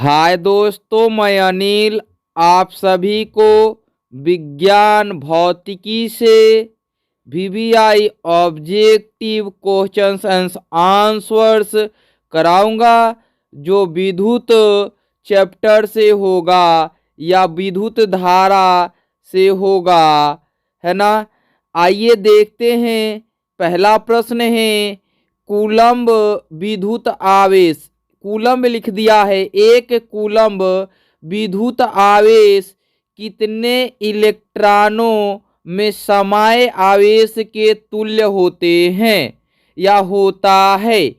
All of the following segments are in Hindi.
हाय दोस्तों, मैं अनिल आप सभी को विज्ञान भौतिकी से VVI objective questions and answers कराऊंगा जो विद्युत चैप्टर से होगा या विद्युत धारा से होगा, है ना। आइए देखते हैं। पहला प्रश्न है कूलम्ब विद्युत आवेश। कूलम्ब लिख दिया है। एक कूलम्ब विद्युत आवेश कितने इलेक्ट्रॉनों में समाये आवेश के तुल्य होते हैं या होता है।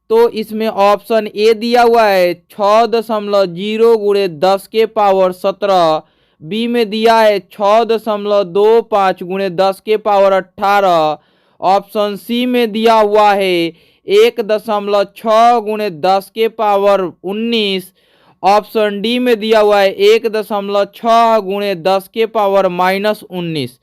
तो इसमें ऑप्शन ए दिया हुआ है 6.0 गुणे 10 के पावर 17। बी में दिया है 6.25 गुणे 10 के पावर 18। ऑप्शन सी में दिया हुआ है 1.6 गुणे 10 के पावर 19। ऑप्शन डी में दिया हुआ है 1.6 गुणे 10 के पावर -19।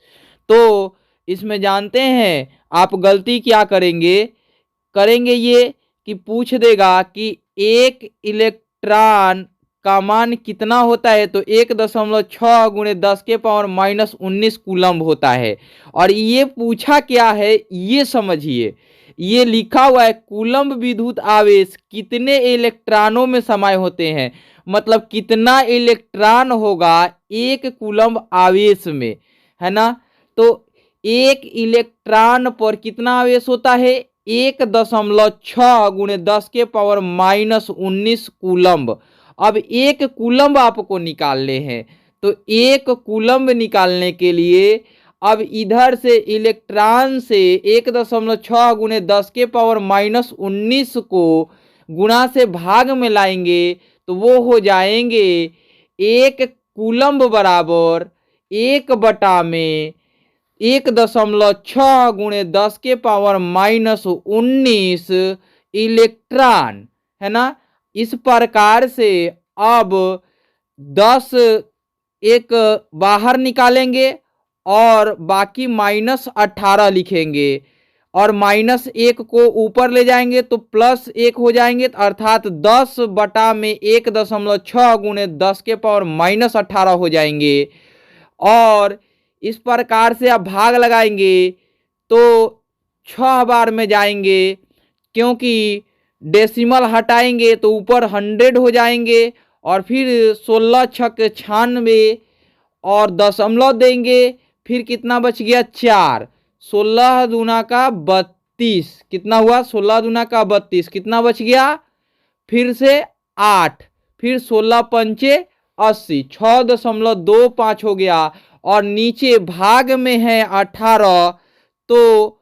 तो इसमें जानते हैं आप गलती क्या करेंगे ये कि पूछ देगा कि एक इलेक्ट्रॉन का मान कितना होता है, तो 1.6 गुणे 10 के पावर -19 कूलम्ब होता है। और ये पूछा क्या है ये समझिए। ये लिखा हुआ है कूलम्ब विद्युत आवेश कितने इलेक्ट्रॉनों में समाये होते हैं, मतलब कितना इलेक्ट्रॉन होगा एक कूलम्ब आवेश में, है ना। तो एक इलेक्ट्रॉन पर कितना आवेश होता है 1.6 गुणे 10 के पावर -19 कूलम्ब। अब एक कूलम्ब आपको निकालने हैं, तो एक कूलम्ब निकालने के लिए अब इधर से इलेक्ट्रॉन से 1.6 गुणे 10 के पावर -19 को गुणा से भाग में लाएंगे तो वो हो जाएंगे एक कूलम्ब बराबर 1 में 1.6 गुणे 10 के पावर -19 इलेक्ट्रॉन, है ना। इस प्रकार से अब 10 एक बाहर निकालेंगे और बाकी -18 लिखेंगे और -1 को ऊपर ले जाएंगे तो +1 हो जाएंगे, अर्थात 10 बटा में 1.6 गुणे 10 के पावर -18 हो जाएंगे। और इस प्रकार से आप भाग लगाएंगे तो 6 बार में जाएंगे, क्योंकि डेसिमल हटाएंगे तो ऊपर 100 हो जाएंगे और फिर 16 छक 96 और दशमलव देंगे, फिर कितना बच गया 4। 16 दूना का 32 कितना हुआ, 16 दूना का 32 कितना बच गया, फिर से 8, फिर 16 पंचे 80, 6.25 हो गया। और नीचे भाग में है 18 तो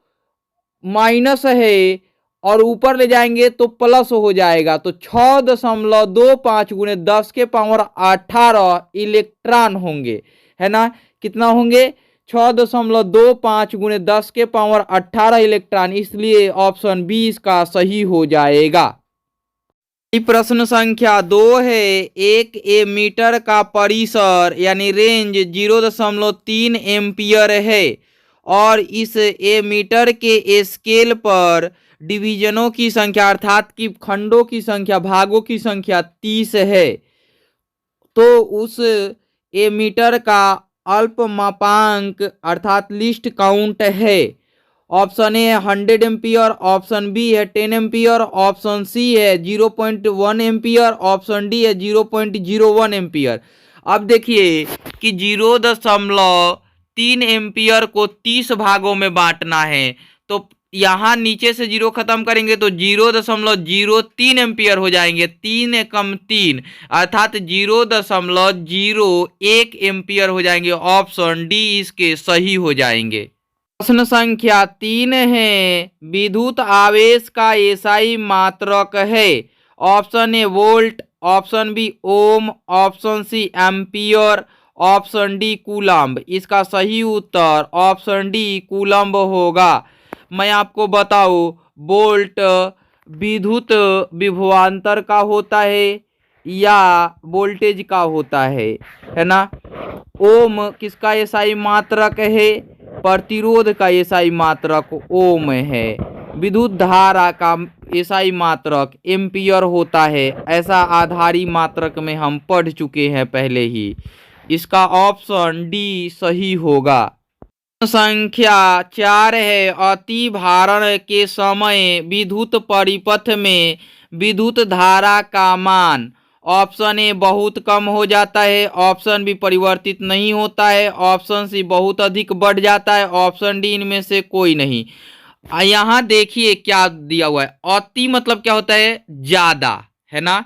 माइनस है और ऊपर ले जाएंगे तो प्लस हो जाएगा, तो 6.25 गुणे 10 के पावर 18 इलेक्ट्रॉन होंगे, है ना। कितना होंगे 6.25 गुणे 10 के पावर 18 इलेक्ट्रॉन, इसलिए ऑप्शन बी इसका सही हो जाएगा। प्रश्न संख्या 2 है एक एमीटर का परिसर यानी रेंज 0.3 एम्पियर है और इस एमीटर के स्केल पर डिवीजनों की संख्या अर्थात कि खंडों की संख्या, भागों की संख्या 30 है। तो उस एमीटर का अल्पमापांक अर्थात लीस्ट काउंट है। ऑप्शन ए है 100 एम्पियर, ऑप्शन बी है 10 एम्पियर, ऑप्शन सी है 0.1 एम्पियर, ऑप्शन डी है 0.01 एम्पियर। अब देखिए कि 0.3 एम्पियर को 30 भागों में बांटना है, तो यहाँ नीचे से 0 खत्म करेंगे तो 0.03 एम्पियर हो जाएंगे, 3 एकम 3 अर्थात 0.01 एम्पियर हो जाएंगे। ऑप्शन डी इसके सही हो जाएंगे। प्रश्न संख्या 3 है विद्युत आवेश का एसआई मात्रक है। Option A volt, option B ohm, option C ampere, option D coulomb. इसका सही उत्तर ऑप्शन डी कूलम्ब होगा। मैं आपको बताऊं वोल्ट विद्युत विभवांतर का होता है या वोल्टेज का होता है ना। ओम किसका एसआई मात्रक है, प्रतिरोध का एसआई मात्रक ओम है। विद्युत धारा का एसआई मात्रक एम्पियर होता है, ऐसा आधारी मात्रक में हम पढ़ चुके हैं पहले ही। इसका ऑप्शन डी सही होगा। संख्या 4 है, अति भारण के समय विद्युत परिपथ में विद्युत धारा का मान। ऑप्शन ए बहुत कम हो जाता है, ऑप्शन बी परिवर्तित नहीं होता है, ऑप्शन सी बहुत अधिक बढ़ जाता है, ऑप्शन डी इनमें से कोई नहीं। यहाँ देखिए क्या दिया हुआ है, अति मतलब क्या होता है, ज्यादा, है ना,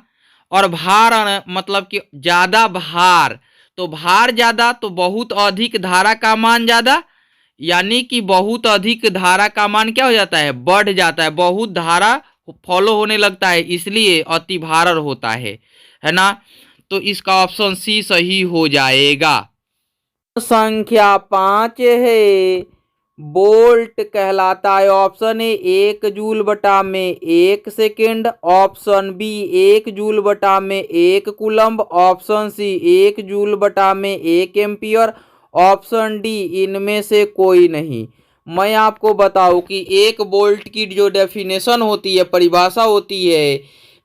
और भारण मतलब कि ज्यादा भार, तो भार ज्यादा तो बहुत अधिक धारा का मान ज्यादा, यानी कि बहुत अधिक धारा का मान क्या हो जाता है, बढ़ जाता है, बहुत धारा फॉलो होने लगता है, इसलिए अति भारण होता है ना। तो इसका ऑप्शन सी सही हो जाएगा। संख्या 5 है, बोल्ट कहलाता है। ऑप्शन ए 1 जूल बटा में 1 सेकेंड, ऑप्शन बी 1 जूल बटा में 1 कूलम्ब, ऑप्शन सी 1 जूल बटा में 1 एम्पियर, ऑप्शन डी इनमें से कोई नहीं। मैं आपको बताऊं कि एक वोल्ट की जो डेफिनेशन होती है, परिभाषा होती है,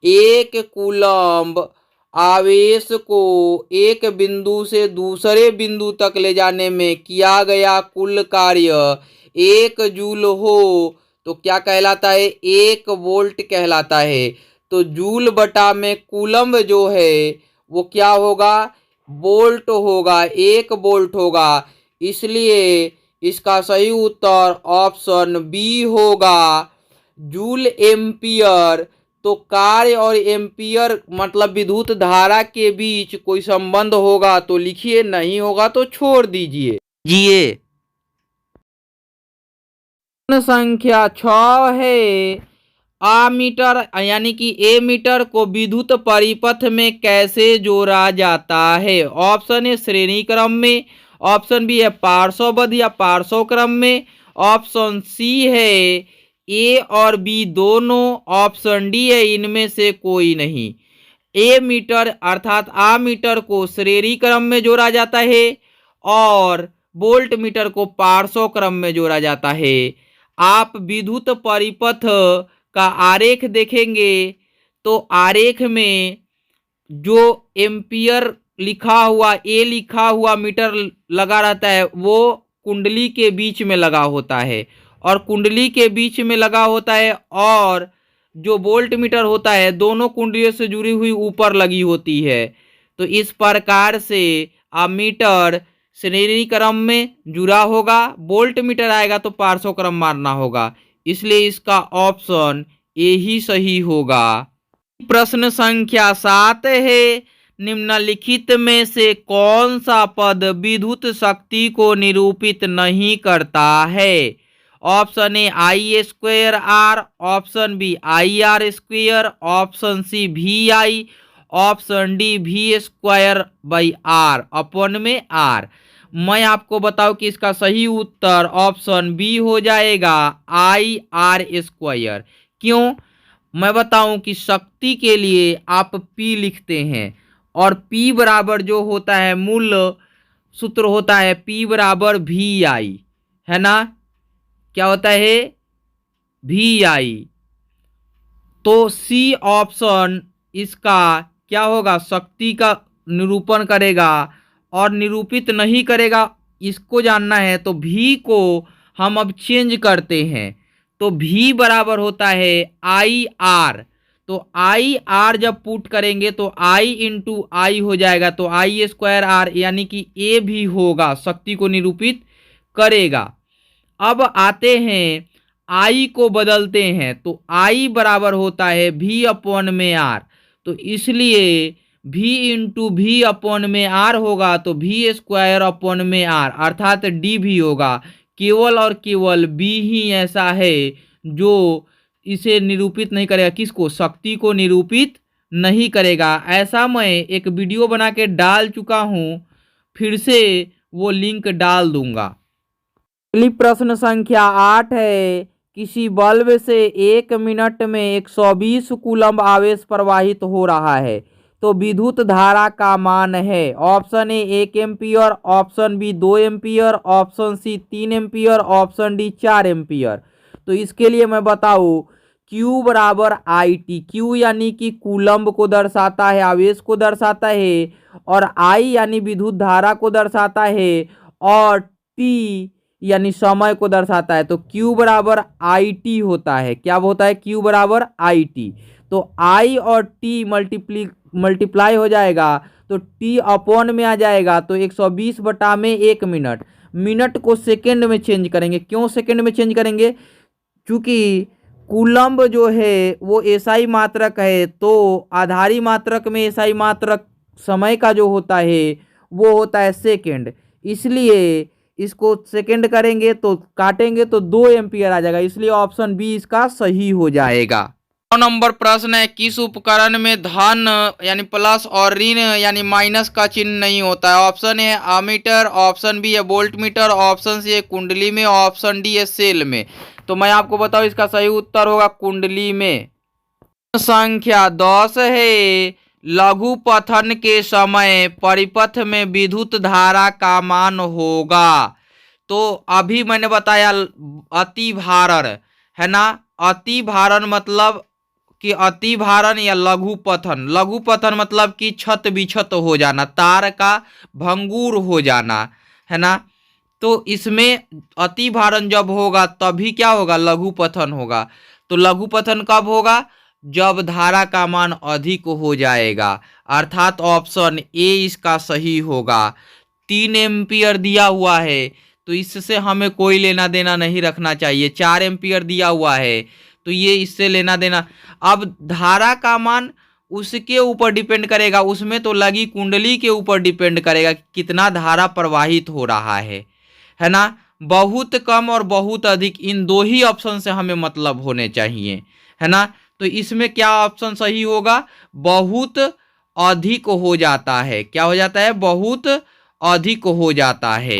एक कूलम्ब आवेश को एक बिंदु से दूसरे बिंदु तक ले जाने में किया गया कुल कार्य 1 जूल हो तो क्या कहलाता है, 1 वोल्ट कहलाता है। तो जूल बटा में कूलम्ब जो है वो क्या होगा, वोल्ट होगा, 1 वोल्ट होगा, इसलिए इसका सही उत्तर ऑप्शन बी होगा, जूल एम्पियर। तो कार्य और एम्पियर मतलब विद्युत धारा के बीच कोई संबंध होगा तो लिखिए, नहीं होगा तो छोड़ दीजिए। संख्या 6 है, आमीटर यानी कि एमीटर को विद्युत परिपथ में कैसे जोड़ा जाता है। ऑप्शन ए श्रेणी क्रम में, ऑप्शन बी है पार्श्वबद्ध या पार्श्व क्रम में, ऑप्शन सी है ए और बी दोनों, ऑप्शन डी है इनमें से कोई नहीं। ए मीटर अर्थात आमीटर को श्रेणी क्रम में जोड़ा जाता है और वोल्ट मीटर को पार्श्व क्रम में जोड़ा जाता है। आप विद्युत परिपथ का आरेख देखेंगे तो आरेख में जो एम्पियर लिखा हुआ, ए लिखा हुआ मीटर लगा रहता है वो कुंडली के बीच में लगा होता है, और कुंडली के बीच में लगा होता है, और जो वोल्ट मीटर होता है दोनों कुंडलियों से जुड़ी हुई ऊपर लगी होती है। तो इस प्रकार से अमीटर श्रेणी क्रम में जुड़ा होगा, वोल्ट मीटर आएगा तो पार्श्व क्रम मारना होगा, इसलिए इसका ऑप्शन ए ही सही होगा। प्रश्न संख्या 7 है, निम्नलिखित में से कौन सा पद विद्युत शक्ति को निरूपित नहीं करता है। Option A I square R, option B I R square, option C V I, option D V square by R upon में आर। मैं आपको बताऊं कि इसका सही उत्तर ऑप्शन बी हो जाएगा, आई आर स्क्वायर। क्यों, मैं बताऊं कि शक्ति के लिए आप P लिखते हैं और P बराबर जो होता है मूल सूत्र होता है P बराबर वी आई, है ना, क्या होता है वी आई। तो सी ऑप्शन इसका क्या होगा, शक्ति का निरूपण करेगा और निरूपित नहीं करेगा, इसको जानना है। तो V को हम अब चेंज करते हैं, तो V बराबर होता है आई आर। तो आई आर जब पुट करेंगे तो आई इंटू आई हो जाएगा, तो आई स्क्वायर आर, यानी कि ए भी होगा, शक्ति को निरूपित करेगा। अब आते हैं आई को बदलते हैं, तो आई बराबर होता है V अपॉन में आर, तो इसलिए V इंटू वी अपॉन में आर होगा, तो वी स्क्वायर अपॉन में आर अर्थात डी भी होगा। केवल और केवल बी ही ऐसा है जो इसे निरूपित नहीं करेगा, किसको, शक्ति को निरूपित नहीं करेगा। ऐसा मैं एक वीडियो बना के डाल चुका हूँ, फिर से वो लिंक डाल दूंगा। अगली प्रश्न संख्या 8 है, किसी बल्ब से 1 मिनट में 120 कूलम्ब आवेश प्रवाहित हो रहा है, तो विद्युत धारा का मान है। Option A 1 ampere, option B 2 ampere, option C 3 ampere, option D 4 ampere. तो इसके लिए मैं बताऊँ Q बराबर IT। Q यानी कि कूलम्ब को दर्शाता है, आवेश को दर्शाता है, और I यानी विद्युत धारा को दर्शाता है, और T यानी समय को दर्शाता है। तो Q बराबर IT होता है। क्या होता है? Q बराबर IT। तो I और T मल्टीप्लाई हो जाएगा तो T अपॉन में आ जाएगा, तो 120 बटा में 1 मिनट। मिनट को सेकंड में चेंज करेंगे। क्यों सेकंड में चेंज करेंगे? क्योंकि कूलम्ब जो है वो एसआई मात्रक है, तो आधारी मात्रक में एसआई मात्रक समय का जो होता है वो होता है सेकंड। इसलिए इसको सेकंड करेंगे तो काटेंगे तो 2 एम्पियर आ जाएगा। इसलिए ऑप्शन बी इसका सही हो जाएगा। 9 नंबर प्रश्न है, किस उपकरण में धन यानी प्लस और ऋण यानी माइनस का चिन्ह नहीं होता है? Option A ammeter, option B है वोल्ट मीटर, ऑप्शन सी है कुंडली में, ऑप्शन डी है सेल में। तो मैं आपको बताऊं इसका सही उत्तर होगा कुंडली में। संख्या 10 है, लघु पथन के समय परिपथ में विद्युत धारा का मान होगा। तो अभी मैंने बताया अति भारण है ना। अति भारण मतलब कि अति भारण या लघु पथन। लघु पथन मतलब कि छत विक्षत हो जाना, तार का भंगुर हो जाना, है ना। तो इसमें अति भारण जब होगा तभी क्या होगा? लघु पथन होगा। तो लघु पथन कब होगा? जब धारा का मान अधिक हो जाएगा, अर्थात ऑप्शन ए इसका सही होगा। 3 एम्पियर दिया हुआ है तो इससे हमें कोई लेना देना नहीं रखना चाहिए। 4 एम्पियर दिया हुआ है तो ये इससे लेना देना। अब धारा का मान उसके ऊपर डिपेंड करेगा, उसमें तो लगी कुंडली के ऊपर डिपेंड करेगा कितना धारा प्रवाहित हो रहा है ना। बहुत कम और बहुत अधिक, इन 2 ही ऑप्शन से हमें मतलब होने चाहिए, है ना। तो इसमें क्या ऑप्शन सही होगा? बहुत अधिक हो जाता है। क्या हो जाता है? बहुत अधिक हो जाता है।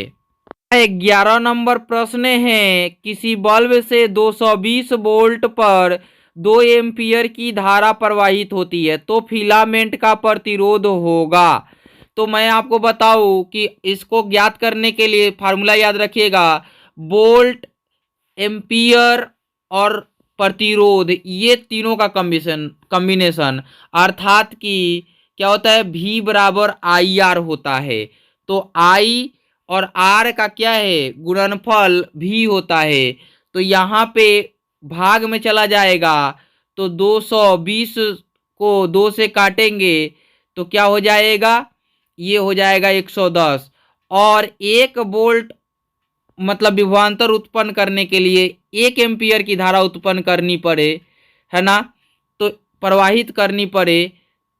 11 नंबर प्रश्न है, किसी बल्ब से 220 वोल्ट पर 2 एम्पियर की धारा प्रवाहित होती है तो फिलामेंट का प्रतिरोध होगा। तो मैं आपको बताऊं कि इसको ज्ञात करने के लिए फार्मूला याद रखिएगा, वोल्ट, एम्पियर और प्रतिरोध, ये तीनों का कॉम्बिनेशन, अर्थात कि क्या होता है? V बराबर IR होता है। तो I और R का क्या है? गुणनफल V होता है। तो यहाँ पे भाग में चला जाएगा तो 220 को 2 से काटेंगे तो क्या हो जाएगा? ये हो जाएगा 110। और 1 वोल्ट मतलब विभवांतर उत्पन्न करने के लिए 1 एम्पियर की धारा उत्पन्न करनी पड़े, है ना, तो प्रवाहित करनी पड़े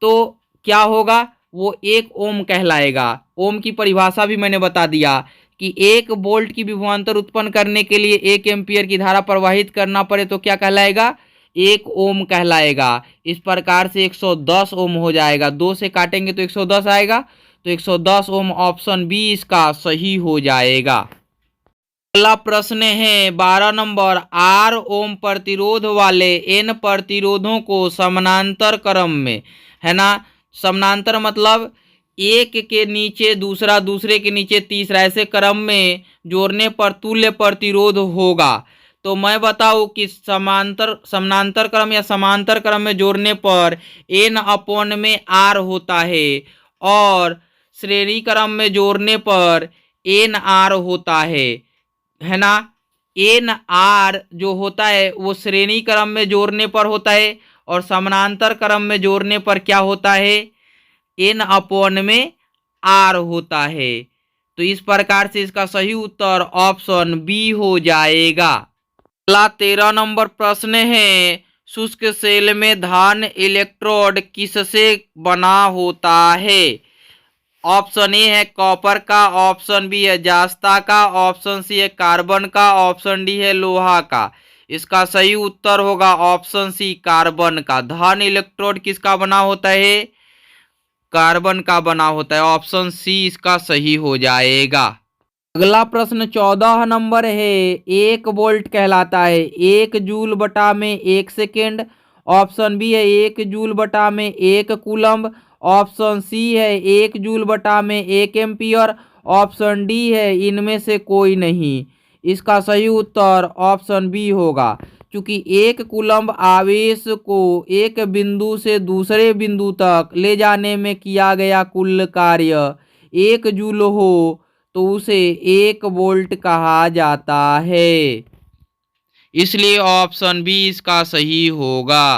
तो क्या होगा? वो 1 ओम कहलाएगा। ओम की परिभाषा भी मैंने बता दिया कि 1 वोल्ट की विभवांतर उत्पन्न करने के लिए 1 एम्पियर की धारा प्रवाहित करना पड़े तो क्या कहलाएगा? 1 ओम कहलाएगा। इस प्रकार से 110 ओम हो जाएगा। 2 से काटेंगे तो 110 आएगा। तो 110 ओम ऑप्शन बी इसका सही हो जाएगा। अगला प्रश्न है 12 नंबर, R ओम प्रतिरोध वाले N प्रतिरोधों को समानांतर क्रम में, है ना। समानांतर मतलब एक के नीचे दूसरा, दूसरे के नीचे तीसरा, ऐसे क्रम में जोड़ने पर तुल्य प्रतिरोध होगा। तो मैं बताऊं कि समानांतर क्रम या समांतर क्रम में जोड़ने पर N अपॉन में R होता है, और श्रेणी क्रम में जोड़ने पर NR होता है ना। NR जो होता है वो श्रेणी क्रम में जोड़ने पर होता है, और समानांतर क्रम में जोड़ने पर क्या होता है? N अपॉन में R होता है। तो इस प्रकार से इसका सही उत्तर ऑप्शन बी हो जाएगा। अगला 13 नंबर प्रश्न है, शुष्क सेल में धन इलेक्ट्रोड किससे बना होता है? ऑप्शन ए है कॉपर का, ऑप्शन बी है जास्ता का, ऑप्शन सी है कार्बन का, ऑप्शन डी है लोहा का। इसका सही उत्तर होगा ऑप्शन सी कार्बन का। धन इलेक्ट्रोड किसका बना होता है? कार्बन का बना होता है। ऑप्शन सी इसका सही हो जाएगा। अगला प्रश्न 14 नंबर है, 1 वोल्ट कहलाता है 1 जूल बटा में 1 सेकेंड। ऑप्शन बी है 1 जूल बटा में 1 कूलम्ब, ऑप्शन सी है 1 जूल बटा में 1 एम्पियर, ऑप्शन डी है इनमें से कोई नहीं। इसका सही उत्तर ऑप्शन बी होगा। क्योंकि एक कूलम्ब आवेश को एक बिंदु से दूसरे बिंदु तक ले जाने में किया गया कुल कार्य 1 जूल हो तो उसे 1 वोल्ट कहा जाता है। इसलिए ऑप्शन बी इसका सही होगा।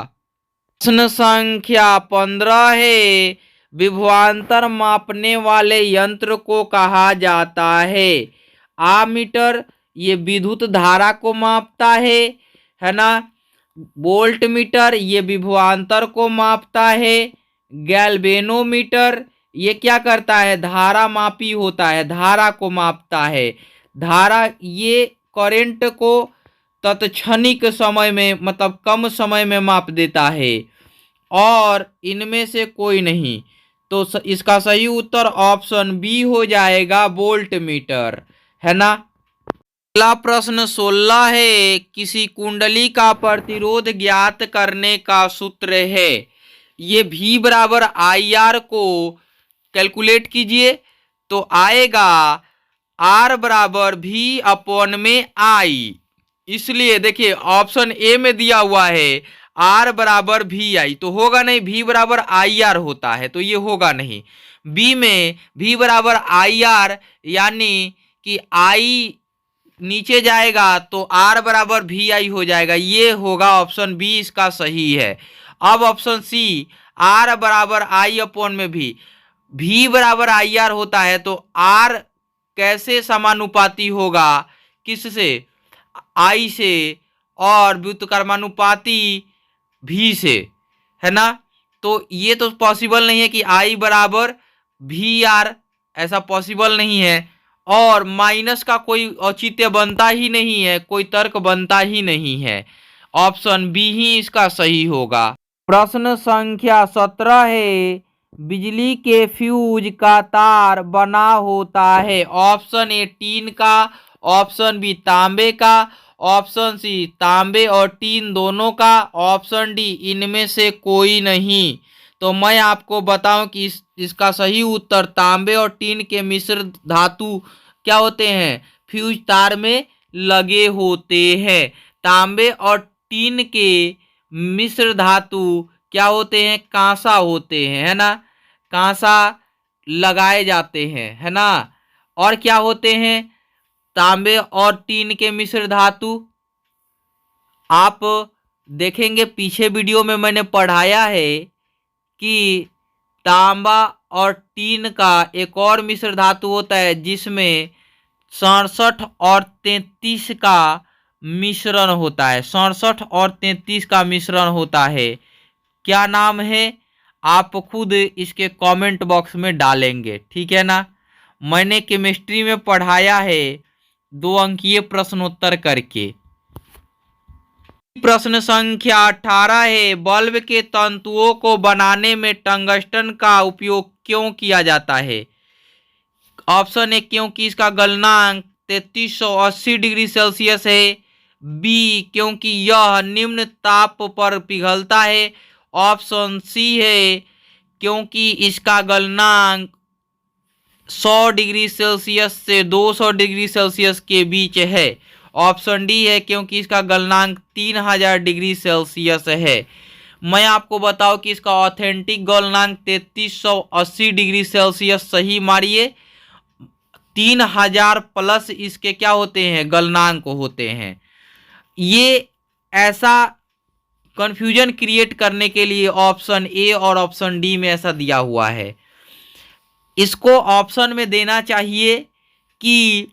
प्रश्न संख्या 15 है, विभवांतर मापने वाले यंत्र को कहा जाता है। आमीटर ये विद्युत धारा को मापता है ना। वोल्ट मीटर ये विभवांतर को मापता है। गैल्वेनोमीटर ये क्या करता है, धारा मापी होता है, धारा को मापता है। धारा ये करंट को तत्क्षणिक समय में मतलब कम समय में माप देता है। और इनमें से कोई नहीं, तो इसका सही उत्तर ऑप्शन बी हो जाएगा, वोल्ट मीटर, है ना। अगला प्रश्न 16 है, किसी कुंडली का प्रतिरोध ज्ञात करने का सूत्र है। ये V बराबर IR को कैलकुलेट कीजिए तो आएगा R बराबर V अपॉन में I। इसलिए देखिए ऑप्शन ए में दिया हुआ है R बराबर VI, तो होगा नहीं, V बराबर IR होता है तो ये होगा नहीं। बी में V बराबर IR यानी कि I नीचे जाएगा तो R बराबर VI हो जाएगा, ये होगा ऑप्शन बी इसका सही है। अब ऑप्शन सी R बराबर I अपॉन में V बराबर IR होता है तो R कैसे समानुपाती होगा, किससे, I से, और व्युत्क्रमानुपाती V से, है ना। तो ये तो पॉसिबल नहीं है कि I बराबर VR, ऐसा पॉसिबल नहीं है। और माइनस का कोई औचित्य बनता ही नहीं है, कोई तर्क बनता ही नहीं है। ऑप्शन बी ही इसका सही होगा। प्रश्न संख्या 17 है, बिजली के फ्यूज का तार बना होता है। ऑप्शन ए टीन का, ऑप्शन बी तांबे का, ऑप्शन सी तांबे और टीन दोनों का, ऑप्शन डी इनमें से कोई नहीं। तो मैं आपको बताऊं कि इसका सही उत्तर तांबे और टीन के मिश्र धातु क्या होते हैं, फ्यूज तार में लगे होते हैं। तांबे और टीन के मिश्र धातु क्या होते हैं, कांसा होते हैं, है ना। कांसा लगाए जाते हैं, है ना। और क्या होते हैं तांबे और टीन के मिश्र धातु, आप देखेंगे पीछे वीडियो में मैंने पढ़ाया है कि तांबा और टीन का एक और मिश्र धातु होता है जिसमें 67 और 33 का मिश्रण होता है। 67 और 33 का मिश्रण होता है। क्या नाम है, आप खुद इसके कमेंट बॉक्स में डालेंगे, ठीक है ना। मैंने केमिस्ट्री में पढ़ाया है 2 अंकीय प्रश्नोत्तर करके। प्रश्न संख्या 18 है, बल्ब के तंतुओं को बनाने में टंगस्टन का उपयोग क्यों किया जाता है। ऑप्शन ए क्योंकि इसका गलनांक 3380 डिग्री सेल्सियस है। बी क्योंकि यह निम्न ताप पर पिघलता है। ऑप्शन सी है क्योंकि इसका गलनांक 100 डिग्री सेल्सियस से 200 डिग्री सेल्सियस के बीच है। ऑप्शन डी है क्योंकि इसका गलनांक 3000 डिग्री सेल्सियस है। मैं आपको बताऊं कि इसका ऑथेंटिक गलनांक 3380 डिग्री सेल्सियस सही मारिए। 3000 प्लस इसके क्या होते हैं, गलनांक होते हैं। ये ऐसा कंफ्यूजन क्रिएट करने के लिए ऑप्शन ए और ऑप्शन डी में ऐसा दिया हुआ है। इसको ऑप्शन में देना चाहिए कि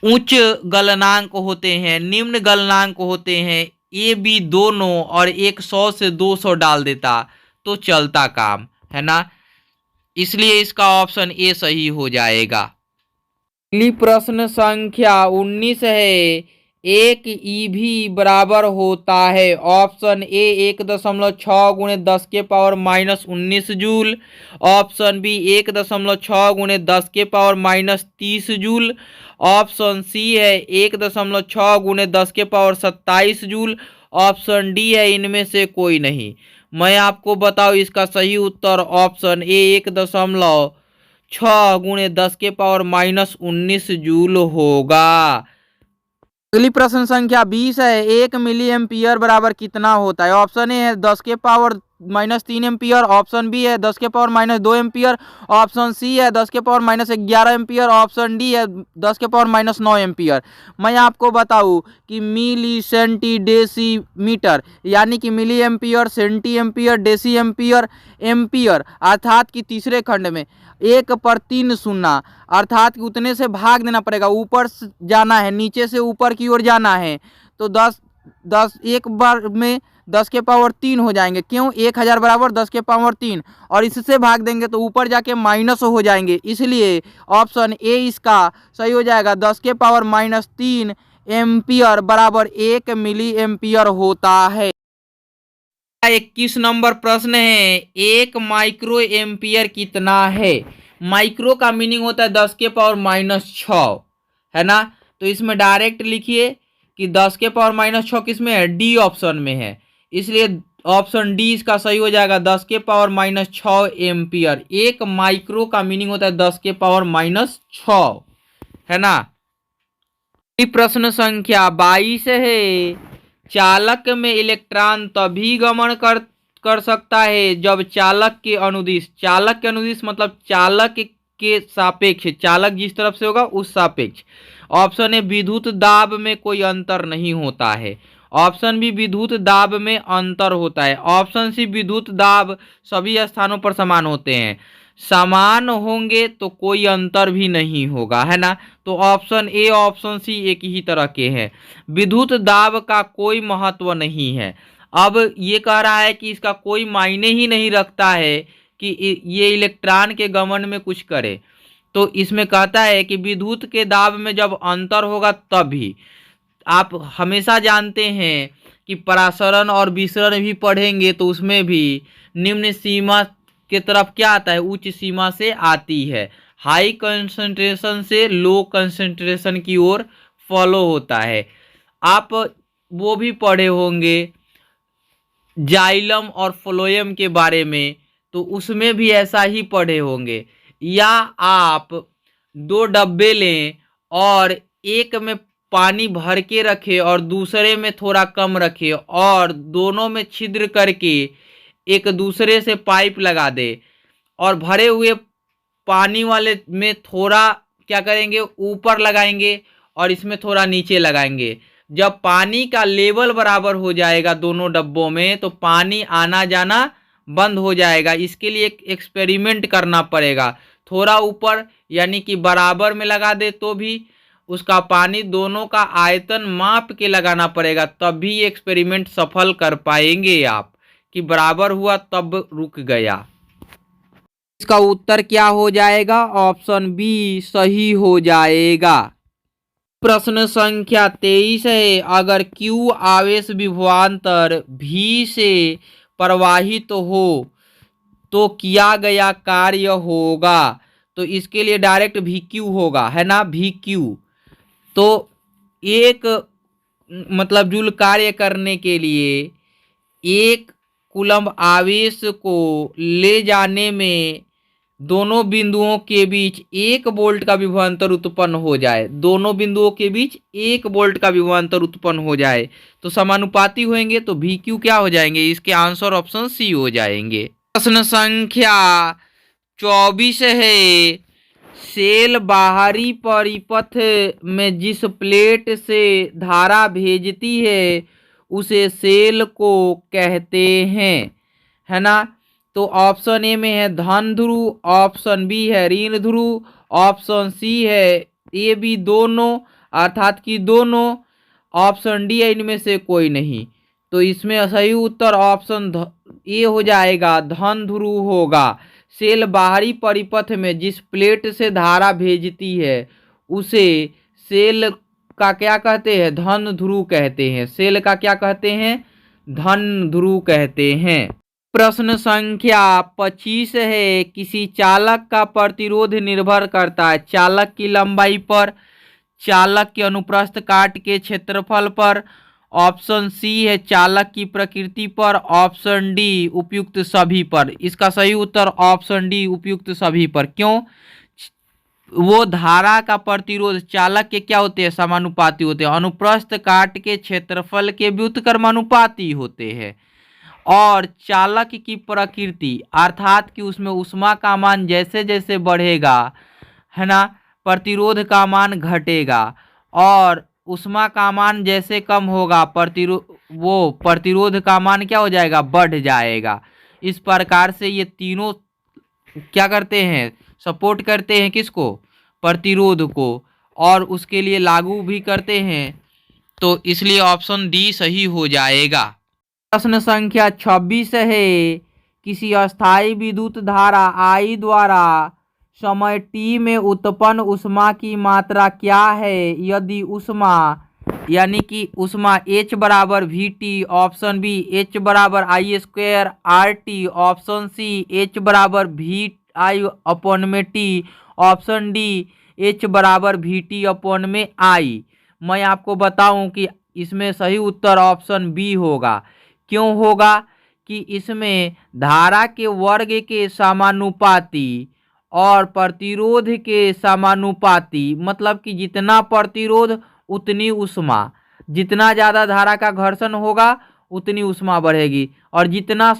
उच्च गलनांक होते हैं, निम्न गलनांक होते हैं, ए बी दोनों, और 100 से 200 डाल देता तो चलता काम, है ना। इसलिए इसका ऑप्शन ए सही हो जाएगा। अगली प्रश्न संख्या 19 है, एक ईवी बराबर होता है। ऑप्शन ए 1.6 गुणे 10 के power minus 19 joule, option B 1.6 गुणे 10 के power minus 30 joule, option C है 1.6 गुणे 10 के पावर 27 जूल, ऑप्शन डी है इनमें से कोई नहीं। मैं आपको बताऊं इसका सही उत्तर ऑप्शन ए 6 गुणे 10⁻⁻19 जूल होगा। अगली प्रश्न संख्या 20 है, 1 मिली एम्पियर बराबर कितना होता है? ऑप्शन ए है 10⁻³ एम्पियर, ऑप्शन बी है 10⁻² एम्पियर, ऑप्शन सी है 10⁻11 एम्पियर, ऑप्शन डी है 10⁻9 एम्पियर। मैं आपको बताऊं कि मिली सेंटी डेसीमीटर यानी कि milli ampere, centi ampere, deci ampere, ampere अर्थात कि तीसरे खंड में 1/3 सुनना अर्थात कि उतने से भाग देना पड़ेगा, ऊपर जाना है, नीचे से ऊपर की ओर जाना है तो 10 एक बार में 10⁻³ हो जाएंगे। क्यों? 1000 बराबर 10⁻³ और इससे भाग देंगे तो ऊपर जाके माइनस हो जाएंगे, इसलिए ऑप्शन ए इसका सही हो जाएगा। 10⁻³ एम्पियर बराबर 1 मिली एम्पियर होता है। 21 नंबर प्रश्न है, 1 माइक्रो एम्पियर कितना है? माइक्रो का मीनिंग होता है 10⁻⁻6 है ना। तो इसमें डायरेक्ट लिखिए कि 10⁻⁻6 किसमें है? डी ऑप्शन में है, इसलिए ऑप्शन डी इसका सही हो जाएगा 10⁻⁻6 एम्पियर। 1 माइक्रो का मीनिंग होता है 10⁻⁻6 है ना। प्रश्न संख्या 22 है, चालक में इलेक्ट्रॉन तभी गमन कर सकता है जब चालक के अनुदिश मतलब चालक के सापेक्ष, चालक जिस तरफ से होगा उस सापेक्ष। ऑप्शन ए विद्युत दाब में कोई अंतर नहीं होता है, ऑप्शन बी विद्युत दाब में अंतर होता है, ऑप्शन सी विद्युत दाब सभी स्थानों पर समान होते हैं। समान होंगे तो कोई अंतर भी नहीं होगा, है ना। तो ऑप्शन ए ऑप्शन सी एक ही तरह के हैं। विद्युत दाब का कोई महत्व नहीं है। अब ये कह रहा है कि इसका कोई मायने ही नहीं रखता है कि ये इलेक्ट्रॉन के गमन में कुछ करे। तो इसमें कहता है कि विद्युत के दाब में जब अंतर होगा तभी। आप हमेशा जानते हैं कि परासरण और विसरण भी पढ़ेंगे तो उसमें भी निम्न सीमा के तरफ क्या आता है? उच्च सीमा से आती है। हाई कंसंट्रेशन से लो कंसंट्रेशन की ओर फॉलो होता है। आप वो भी पढ़े होंगे जाइलम और फ्लोएम के बारे में, तो उसमें भी ऐसा ही पढ़े होंगे। या आप 2 डब्बे लें और एक में पानी भर के रखें और दूसरे में थोड़ा कम रखें और दोनों में छिद्र करके एक दूसरे से पाइप लगा दे और भरे हुए पानी वाले में थोड़ा क्या करेंगे? ऊपर लगाएंगे और इसमें थोड़ा नीचे लगाएंगे। जब पानी का लेवल बराबर हो जाएगा दोनों डब्बों में तो पानी आना जाना बंद हो जाएगा। इसके लिए एक एक्सपेरिमेंट करना पड़ेगा। थोड़ा ऊपर यानी कि बराबर में लगा दे तो भी उसका पानी दोनों का आयतन माप के लगाना पड़ेगा, तब भी एक्सपेरिमेंट सफल कर पाएंगे आप कि बराबर हुआ तब रुक गया। इसका उत्तर क्या हो जाएगा? ऑप्शन बी सही हो जाएगा। प्रश्न संख्या 23 है, अगर Q आवेश विभवांतर V से प्रवाहित हो तो किया गया कार्य होगा। तो इसके लिए डायरेक्ट VQ होगा, है ना। VQ तो एक मतलब जूल कार्य करने के लिए 1 कूलम्ब आवेश को ले जाने में दोनों बिंदुओं के बीच 1 वोल्ट का विभवांतर उत्पन्न हो जाए, दोनों बिंदुओं के बीच 1 वोल्ट का विभवांतर उत्पन्न हो जाए तो समानुपाती होंगे, तो VQ क्या हो जाएंगे? इसके आंसर ऑप्शन सी हो जाएंगे। प्रश्न संख्या 24 है, सेल बाहरी परिपथ में जिस प्लेट से धारा भेजती है उसे सेल को कहते हैं, है ना। तो ऑप्शन ए में है धन ध्रुव, ऑप्शन बी है ऋण ध्रुव, ऑप्शन सी है ए बी दोनों अर्थात कि दोनों, ऑप्शन डी है इनमें से कोई नहीं। तो इसमें सही उत्तर ऑप्शन ए हो जाएगा, धन ध्रुव होगा। सेल बाहरी परिपथ में जिस प्लेट से धारा भेजती है उसे सेल का क्या कहते हैं? धन ध्रुव कहते हैं। सेल का क्या कहते हैं? धन ध्रुव कहते हैं। प्रश्न संख्या 25 है, किसी चालक का प्रतिरोध निर्भर करता है चालक की लंबाई पर, चालक के अनुप्रस्थ काट के क्षेत्रफल पर ऑप्शन सी है चालक की प्रकृति पर, ऑप्शन डी उपयुक्त सभी पर। इसका सही उत्तर ऑप्शन डी उपयुक्त सभी पर। क्यों? वो धारा का प्रतिरोध चालक के क्या होते हैं? समानुपाती होते हैं। अनुप्रस्थ काट के क्षेत्रफल के व्युत्क्रमानुपाती होते हैं। और चालक की प्रकृति अर्थात कि उसमें ऊष्मा का मान जैसे जैसे बढ़ेगा, है ना, प्रतिरोध का मान घटेगा, और ऊष्मा का मान जैसे कम होगा प्रतिरोध का मान क्या हो जाएगा? बढ़ जाएगा। इस प्रकार से ये तीनों क्या करते हैं? सपोर्ट करते हैं किसको? प्रतिरोध को, और उसके लिए लागू भी करते हैं। तो इसलिए ऑप्शन डी सही हो जाएगा। प्रश्न संख्या 26 है, किसी अस्थायी विद्युत धारा I द्वारा समय t में उत्पन्न ऊष्मा की मात्रा क्या है? यदि ऊष्मा यानी कि ऊष्मा H बराबर VT, ऑप्शन बी H बराबर I square RT, option C H बराबर VI अपॉन में T, ऑप्शन डी H बराबर VT अपॉन में I। मैं आपको बताऊं कि इसमें सही उत्तर ऑप्शन बी होगा। क्यों होगा? कि इसमें धारा के वर्ग के समानुपाती और प्रतिरोध के समानुपाती, मतलब कि जितना प्रतिरोध उतनी ऊष्मा, जितना ज़्यादा धारा का घर्षण होगा उतनी ऊष्मा बढ़ेगी, और जितना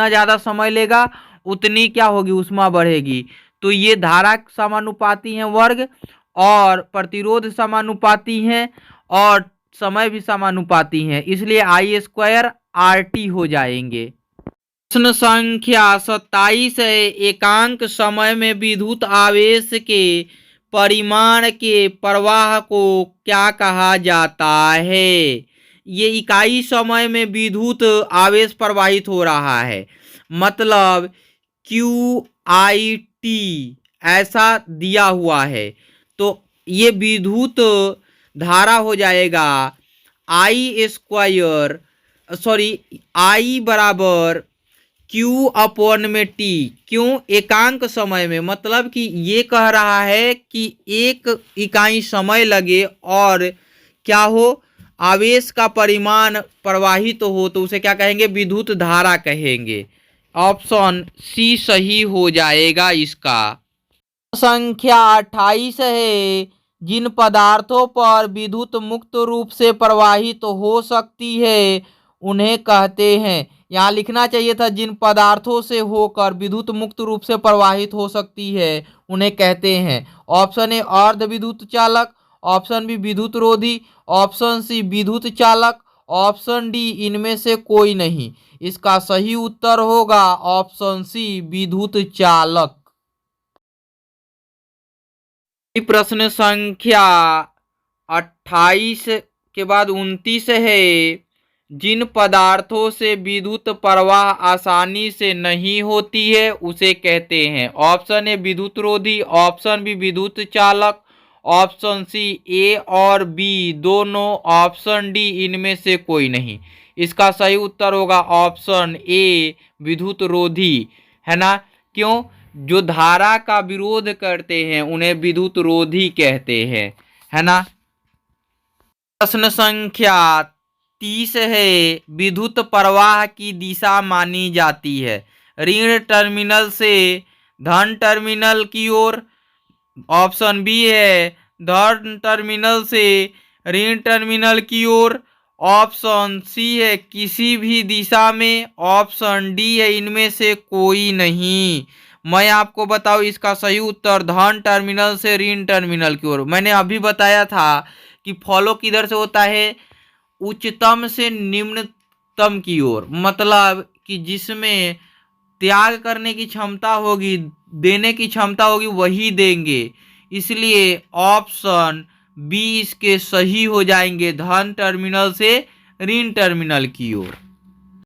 ज़्यादा समय लेगा उतनी क्या होगी? ऊष्मा बढ़ेगी। तो ये धारा समानुपाती हैं वर्ग, और प्रतिरोध समानुपाती हैं, और समय भी समानुपाती हैं, इसलिए I स्क्वायर RT हो जाएंगे। प्रश्न संख्या 27 है, एकांक समय में विद्युत आवेश के परिमाण के प्रवाह को क्या कहा जाता है? ये इकाई समय में विद्युत आवेश प्रवाहित हो रहा है, मतलब QIT ऐसा दिया हुआ है। तो ये विद्युत धारा हो जाएगा I बराबर Q अपॉन में T। क्यों? एकांक समय में, मतलब कि ये कह रहा है कि एक इकाई समय लगे और क्या हो? आवेश का परिमाण प्रवाहित हो, तो उसे क्या कहेंगे? विद्युत धारा कहेंगे। ऑप्शन सी सही हो जाएगा इसका। संख्या 28 है, जिन पदार्थों पर विद्युत मुक्त रूप से प्रवाहित हो सकती है उन्हें कहते हैं। यहाँ लिखना चाहिए था जिन पदार्थों से होकर विद्युत मुक्त रूप से प्रवाहित हो सकती है उन्हें कहते हैं। ऑप्शन ए अर्ध विद्युत चालक, ऑप्शन बी विद्युत रोधी, ऑप्शन सी विद्युत चालक, ऑप्शन डी इनमें से कोई नहीं। इसका सही उत्तर होगा ऑप्शन सी विद्युत चालक। प्रश्न संख्या 28 के बाद 29 है, जिन पदार्थों से विद्युत प्रवाह आसानी से नहीं होती है उसे कहते हैं। ऑप्शन ए विद्युत रोधी, ऑप्शन बी विद्युत चालक, ऑप्शन सी ए और बी दोनों, ऑप्शन डी इनमें से कोई नहीं। इसका सही उत्तर होगा ऑप्शन ए विद्युत रोधी, है ना। क्यों? जो धारा का विरोध करते हैं उन्हें विद्युत रोधी कहते हैं, है ना। प्रश्न संख्या 30 है, विद्युत प्रवाह की दिशा मानी जाती है ऋण टर्मिनल से धन टर्मिनल की ओर, ऑप्शन बी है धन टर्मिनल से ऋण टर्मिनल की ओर, ऑप्शन सी है किसी भी दिशा में, ऑप्शन डी है इनमें से कोई नहीं। मैं आपको बताऊं इसका सही उत्तर धन टर्मिनल से ऋण टर्मिनल की ओर। मैंने अभी बताया था कि फॉलो किधर से होता है? उच्चतम से निम्नतम की ओर, मतलब कि जिसमें त्याग करने की क्षमता होगी, देने की क्षमता होगी, वही देंगे। इसलिए ऑप्शन बी इसके सही हो जाएंगे, धन टर्मिनल से ऋण टर्मिनल की ओर।